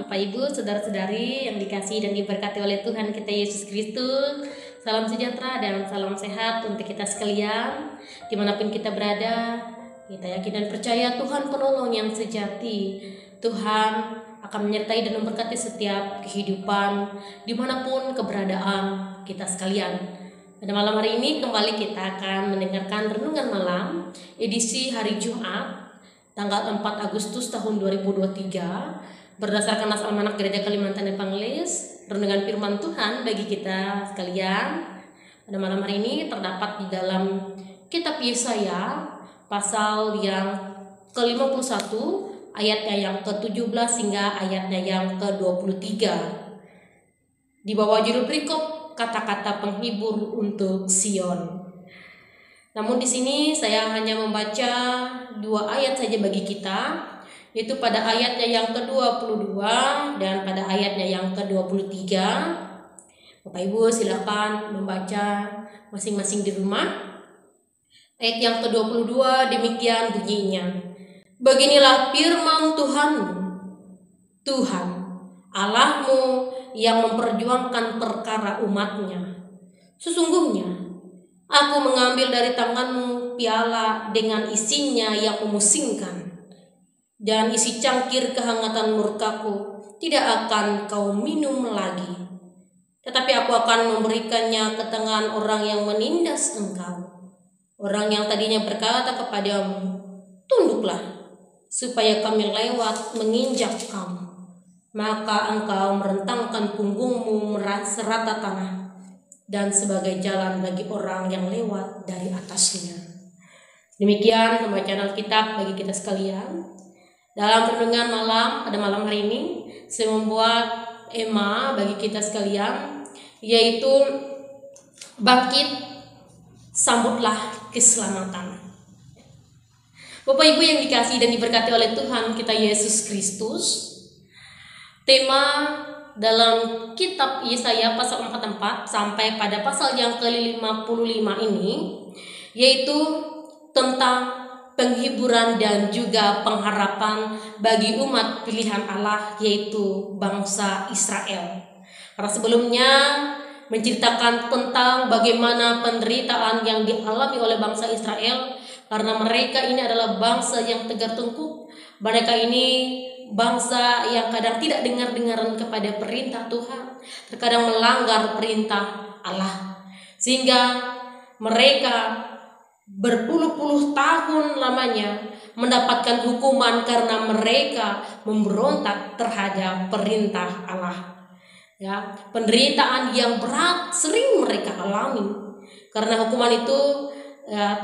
Bapak Ibu, saudara-saudari yang dikasihi dan diberkati oleh Tuhan kita Yesus Kristus. Salam sejahtera dan salam sehat untuk kita sekalian, dimanapun kita berada. Kita yakin dan percaya Tuhan penolong yang sejati. Tuhan akan menyertai dan memberkati setiap kehidupan, dimanapun keberadaan kita sekalian. Pada malam hari ini kembali kita akan mendengarkan renungan malam edisi hari Jumat tanggal 4 Agustus tahun 2023 berdasarkan Nas Almanak Gereja Kalimantan Evangelis. Renungan firman Tuhan bagi kita sekalian pada malam hari ini terdapat di dalam kitab Yesaya pasal yang ke-51 ayatnya yang ke-17 hingga ayatnya yang ke-23. Di bawah judul perikop kata-kata penghibur untuk Sion. Namun di sini saya hanya membaca 2 ayat saja bagi kita, yaitu pada ayatnya yang ke-22 dan pada ayatnya yang ke-23. Bapak Ibu silakan membaca masing-masing di rumah. Ayat yang ke-22 demikian bunyinya. Beginilah firman Tuhanmu, Tuhan Allahmu yang memperjuangkan perkara umatnya. Sesungguhnya aku mengambil dari tanganmu piala dengan isinya yang memusingkan, dan isi cangkir kehangatan murkaku tidak akan kau minum lagi. Tetapi aku akan memberikannya ke tangan orang yang menindas engkau, orang yang tadinya berkata kepadamu, tunduklah, supaya kami lewat menginjak kamu. Maka engkau merentangkan punggungmu serata tanah, dan sebagai jalan bagi orang yang lewat dari atasnya. Demikian pembacaan Alkitab bagi kita sekalian. Dalam renungan malam pada malam hari ini, saya membuat tema bagi kita sekalian, yaitu bangkit, sambutlah keselamatan. Bapak Ibu yang dikasihi dan diberkati oleh Tuhan kita Yesus Kristus, tema dalam kitab Yesaya pasal 44 sampai pada pasal yang ke-55 ini, yaitu tentang penghiburan dan juga pengharapan bagi umat pilihan Allah, yaitu bangsa Israel. Karena sebelumnya menceritakan tentang bagaimana penderitaan yang dialami oleh bangsa Israel, karena mereka ini adalah bangsa yang tegar tengkuk. Mereka ini bangsa yang kadang tidak dengar-dengaran kepada perintah Tuhan, terkadang melanggar perintah Allah, sehingga mereka berpuluh-puluh tahun lamanya mendapatkan hukuman karena mereka memberontak terhadap perintah Allah. Ya, penderitaan yang berat sering mereka alami karena hukuman itu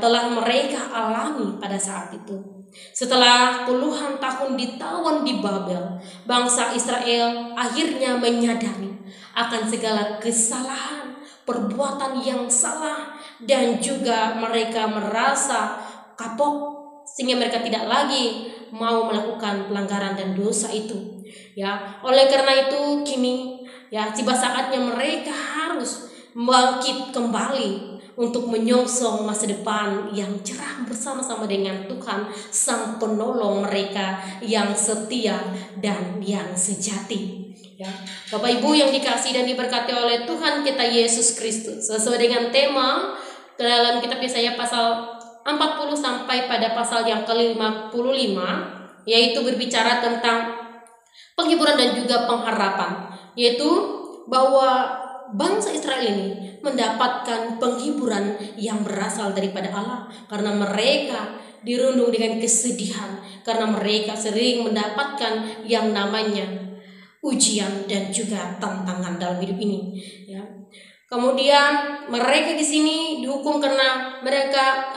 telah mereka alami pada saat itu. Setelah puluhan tahun ditawan di Babel, bangsa Israel akhirnya menyadari akan segala kesalahan, perbuatan yang salah, dan juga mereka merasa kapok sehingga mereka tidak lagi mau melakukan pelanggaran dan dosa itu. Ya, oleh karena itu kini tiba saatnya mereka harus bangkit kembali untuk menyongsong masa depan yang cerah bersama-sama dengan Tuhan Sang Penolong mereka yang setia dan yang sejati. Ya, Bapak Ibu yang dikasihi dan diberkati oleh Tuhan kita Yesus Kristus, sesuai dengan tema dalam kitab Yesaya pasal 40 sampai pada pasal yang ke-55, yaitu berbicara tentang penghiburan dan juga pengharapan, yaitu bahwa bangsa Israel ini mendapatkan penghiburan yang berasal daripada Allah karena mereka dirundung dengan kesedihan, karena mereka sering mendapatkan yang namanya ujian dan juga tantangan dalam hidup ini. Ya. Kemudian mereka di sini dihukum karena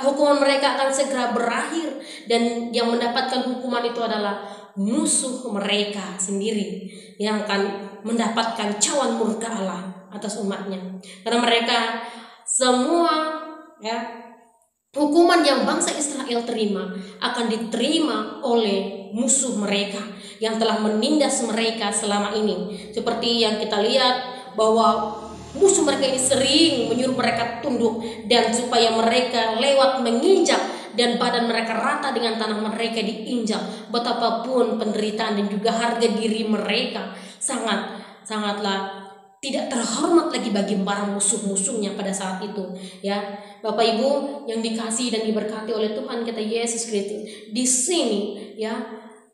hukuman mereka akan segera berakhir, dan yang mendapatkan hukuman itu adalah musuh mereka sendiri yang akan mendapatkan cawan murka Allah atas umatnya. Karena mereka semua hukuman yang bangsa Israel terima akan diterima oleh musuh mereka yang telah menindas mereka selama ini. Seperti yang kita lihat bahwa musuh mereka ini sering menyuruh mereka tunduk dan supaya mereka lewat menginjak dan badan mereka rata dengan tanah mereka diinjak. Betapapun penderitaan dan juga harga diri mereka sangatlah tidak terhormat lagi bagi para musuh-musuhnya pada saat itu, ya. Bapak Ibu yang dikasihi dan diberkati oleh Tuhan kita Yesus Kristus, di sini ya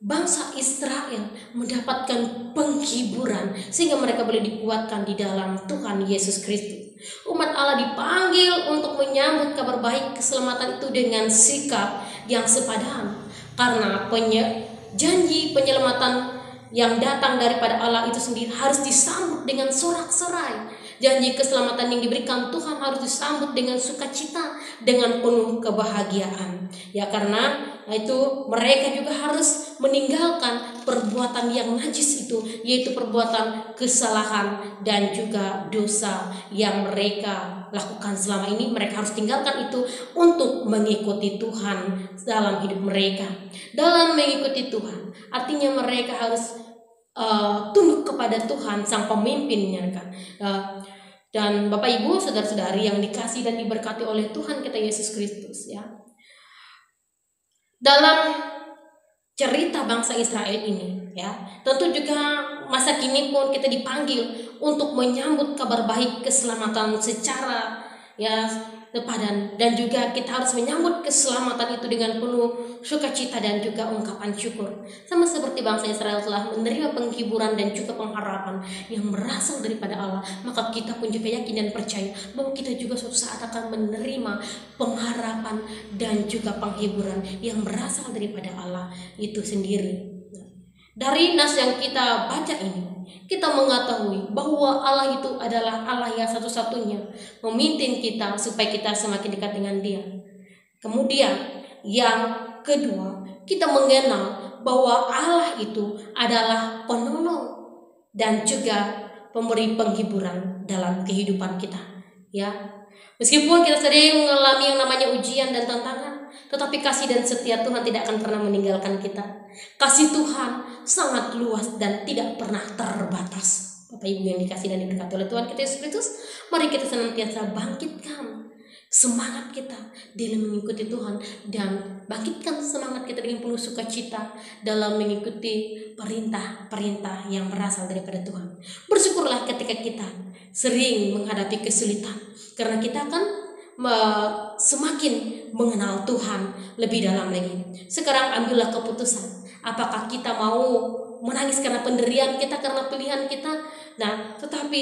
bangsa Israel mendapatkan penghiburan sehingga mereka boleh dikuatkan di dalam Tuhan Yesus Kristus. Umat Allah dipanggil untuk menyambut kabar baik keselamatan itu dengan sikap yang sepadan, karena janji penyelamatan yang datang daripada Allah itu sendiri harus disambut dengan sorak-sorai. Janji keselamatan yang diberikan Tuhan harus disambut dengan sukacita, dengan penuh kebahagiaan. Ya, karena itu mereka juga harus meninggalkan perbuatan yang najis itu, yaitu perbuatan kesalahan dan juga dosa yang mereka lakukan selama ini. Mereka harus tinggalkan itu untuk mengikuti Tuhan dalam hidup mereka. Dalam mengikuti Tuhan artinya mereka harus tunduk kepada Tuhan sang pemimpinnya kan. Dan Bapak Ibu saudara-saudari yang dikasih dan diberkati oleh Tuhan kita Yesus Kristus, ya. Dalam cerita bangsa Israel ini, ya, tentu juga masa kini pun kita dipanggil untuk menyambut kabar baik keselamatan secara ya sepadan, dan juga kita harus menyambut keselamatan itu dengan penuh sukacita dan juga ungkapan syukur. Sama seperti bangsa Israel telah menerima penghiburan dan juga pengharapan yang berasal daripada Allah, maka kita pun juga yakin dan percaya bahwa kita juga suatu saat akan menerima pengharapan dan juga penghiburan yang berasal daripada Allah itu sendiri. Dari nas yang kita baca ini, kita mengetahui bahwa Allah itu adalah Allah yang satu-satunya memimpin kita supaya kita semakin dekat dengan Dia. Kemudian yang kedua, kita mengenal bahwa Allah itu adalah penolong dan juga pemberi penghiburan dalam kehidupan kita, ya. Meskipun kita sering mengalami yang namanya ujian dan tantangan, tetapi kasih dan setia Tuhan tidak akan pernah meninggalkan kita. Kasih Tuhan sangat luas dan tidak pernah terbatas. Bapak Ibu yang dikasih dan diberkati oleh Tuhan kita Yesus Kristus, mari kita senantiasa bangkitkan semangat kita dalam mengikuti Tuhan, dan bangkitkan semangat kita dengan penuh sukacita dalam mengikuti perintah-perintah yang berasal daripada Tuhan. Bersyukurlah ketika kita sering menghadapi kesulitan, karena kita akan semakin mengenal Tuhan lebih dalam lagi. Sekarang ambillah keputusan, apakah kita mau menangis karena penderian kita, karena pilihan kita, tetapi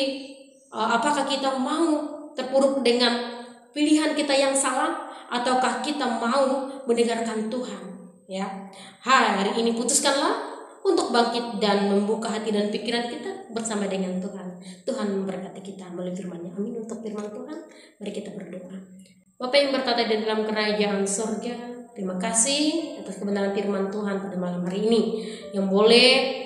apakah kita mau terpuruk dengan pilihan kita yang salah, ataukah kita mau mendengarkan Tuhan, ya. Hari ini putuskanlah untuk bangkit dan membuka hati dan pikiran kita bersama dengan Tuhan. Tuhan memberkati kita melalui firman-Nya. Amin. Untuk firman Tuhan, mari kita berdoa. Bapa yang bertata di dalam kerajaan surga, terima kasih atas kebenaran firman Tuhan pada malam hari ini, yang boleh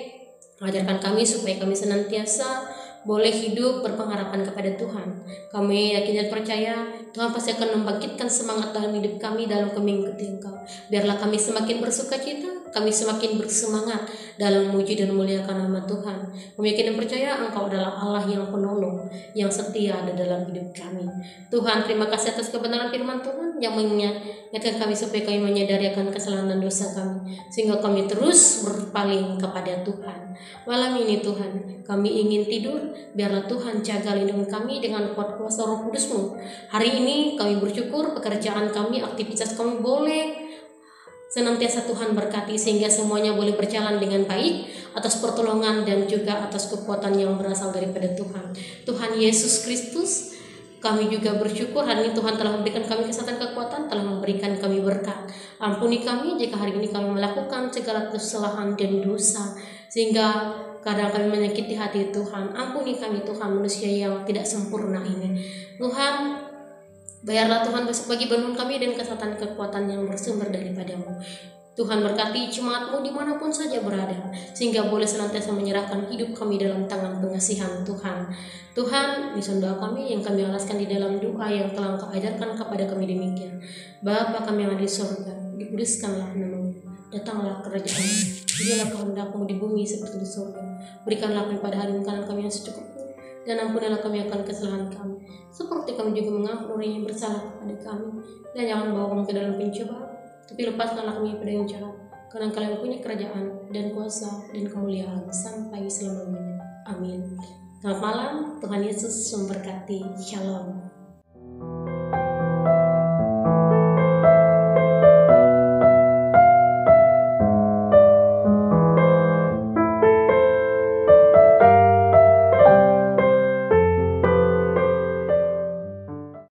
mengajarkan kami supaya kami senantiasa boleh hidup berpengharapan kepada Tuhan. Kami yakin dan percaya Tuhan pasti akan membangkitkan semangat dalam hidup kami dalam mengikuti Engkau. Biarlah kami semakin bersukacita, kami semakin bersemangat dalam memuji dan memuliakan nama Tuhan. Kami yakin dan percaya Engkau adalah Allah yang penolong, yang setia ada dalam hidup kami. Tuhan, terima kasih atas kebenaran firman Tuhan yang mengingatkan kami supaya kami menyadari akan kesalahan dan dosa kami, sehingga kami terus berpaling kepada Tuhan. Malam ini Tuhan, kami ingin tidur, biarlah Tuhan jaga lindungi kami dengan kuat kuasa Roh Kudus-Mu. Hari ini kami bersyukur pekerjaan kami, aktivitas kami boleh senantiasa Tuhan berkati, sehingga semuanya boleh berjalan dengan baik atas pertolongan dan juga atas kekuatan yang berasal daripada Tuhan. Tuhan Yesus Kristus, kami juga bersyukur hari ini Tuhan telah memberikan kami kesehatan, kekuatan, telah memberikan kami berkat. Ampuni kami jika hari ini kami melakukan segala kesalahan dan dosa, sehingga kadang kami menyakiti hati Tuhan. Ampuni kami Tuhan, manusia yang tidak sempurna ini. Tuhan, bayarlah Tuhan bagi bantuan kami dan kesehatan, kekuatan yang bersumber daripada-Mu. Tuhan berkati jemaat-Mu dimanapun saja berada, sehingga boleh senantiasa menyerahkan hidup kami dalam tangan pengasihan Tuhan. Tuhan, ini doa kami yang kami alaskan di dalam doa yang telah Engkau ajarkan kepada kami demikian. Bapa kami yang ada di surga, dikuduskanlah nama-Mu, datanglah kerajaan-Mu, jadilah kehendak-Mu di bumi seperti di surga. Berikanlah kami pada hari makanan kami yang secukupnya, dan ampunilah kami akan kesalahan kami, seperti kami juga mengampuni orang yang bersalah kepada kami. Dan jangan bawa kami ke dalam pencobaan, tapi lepaskanlah kami pada yang jahat, karena kalian punya kerajaan dan kuasa dan kemuliaan sampai selama-lamanya. Amin. Selamat malam, Tuhan Yesus memberkati. Shalom.